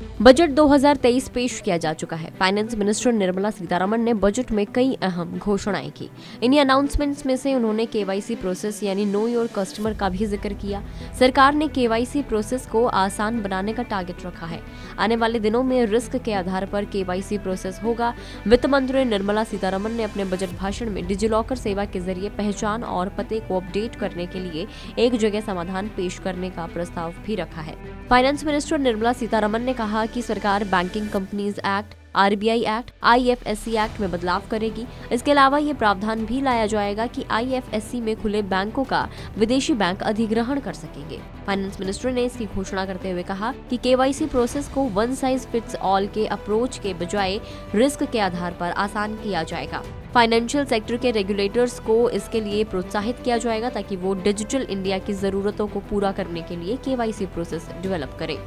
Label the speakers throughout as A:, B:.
A: Budget 2023 पेश किया जा चुका है। फाइनेंस मिनिस्टर निर्मला सीतारमण ने बजट में कई अहम घोषणाएं की। इन्हीं अनाउंसमेंट्स में से उन्होंने केवाईसी प्रोसेस यानी नो योर कस्टमर का भी जिक्र किया। सरकार ने केवाईसी प्रोसेस को आसान बनाने का टारगेट रखा है। आने वाले दिनों में रिस्क के आधार पर केवाईसी प्रोसेस होगा। वित्त मंत्री निर्मला सीतारमण ने अपने बजट भाषण में डिजिलॉकर सेवा के जरिए पहचान और पते को अपडेट करने के लिए एक जगह समाधान पेश करने का प्रस्ताव भी रखा है। फाइनेंस मिनिस्टर निर्मला सीतारमण ने कहा कि सरकार banking companies act, RBI act, IFSC act में बदलाव करेगी। इसके अलावा ये प्रावधान भी लाया जाएगा कि आईएफएससी में खुले बैंकों का विदेशी बैंक अधिग्रहण कर सकेंगे। फाइनेंस मिनिस्टर ने इसकी घोषणा करते हुए कहा कि केवाईसी प्रोसेस को वन साइज फिट्स ऑल के अप्रोच के बजाय रिस्क के आधार पर आसान किया जाएगा। फाइनेंशियल सेक्टर के रेगुलेटर्स को इसके लिए प्रोत्साहित किया जाएगा ताकि वो डिजिटल इंडिया की जरूरतों को पूरा करने के लिए केवाईसी प्रोसेस डेवलप करें।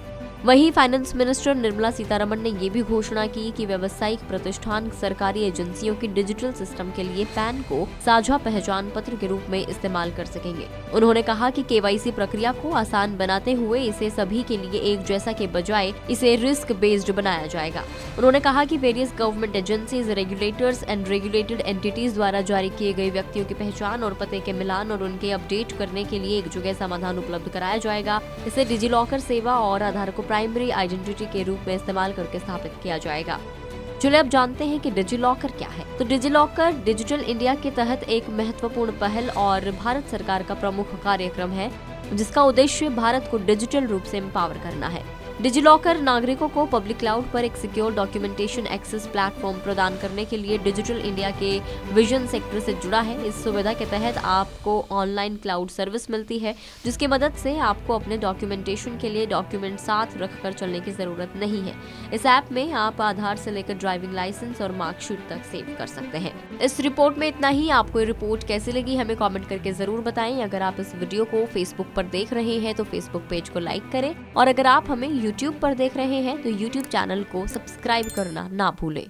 A: वहीं फाइनेंस मिनिस्टर निर्मला सीतारमण ने ये भी घोषणा की कि व्यावसायिक प्रतिष्ठान सरकारी एजेंसियों की डिजिटल सिस्टम के लिए पैन को साझा पहचान पत्र के रूप में इस्तेमाल कर सकेंगे। उन्होंने कहा कि केवाईसी प्रक्रिया को आसान बनाते हुए इसे सभी के लिए एक जैसा के बजाय इसे रिस्क बेस्ड बनाया जाएगा। उन्होंने कहा कि various government agencies, regulators and regulated entities द्वारा जारी किए गए व्यक्तियों की पहचान और पते के मिलान और उनके अपडेट करने के लिए एक जगह समाधान उपलब्ध कराया जाएगा। इसे डिजिलॉकर सेवा और आधार को प्राइमरी आइडेंटिटी के रूप में इस्तेमाल करके स्थापित किया जाएगा। चलिए अब जानते हैं कि डिजिलॉकर क्या है। तो डिजिलॉकर डिजिटल इंडिया के तहत एक महत्वपूर्ण पहल और भारत सरकार का प्रमुख कार्यक्रम है, जिसका उद्देश्य भारत को डिजिटल रूप से एम्पावर करना है। डिजिलॉकर नागरिकों को पब्लिक क्लाउड पर एक सिक्योर डॉक्यूमेंटेशन एक्सेस प्लेटफॉर्म प्रदान करने के लिए डिजिटल इंडिया के विजन सेक्टर से जुड़ा है। इस सुविधा के तहत आपको ऑनलाइन क्लाउड सर्विस मिलती है, जिसकी मदद से आपको अपने डॉक्यूमेंटेशन के लिए डॉक्यूमेंट साथ रखकर चलने की जरूरत नहीं है। इस ऐप में आप आधार से लेकर ड्राइविंग लाइसेंस और मार्कशीट तक सेव कर सकते हैं। इस रिपोर्ट में इतना ही। आपको ये रिपोर्ट कैसी लगी हमें कॉमेंट करके जरूर बताएं। अगर आप इस वीडियो को फेसबुक पर देख रहे हैं तो फेसबुक पेज को लाइक करें, और अगर आप हमें यूट्यूब पर देख रहे हैं तो यूट्यूब चैनल को सब्सक्राइब करना ना भूलें।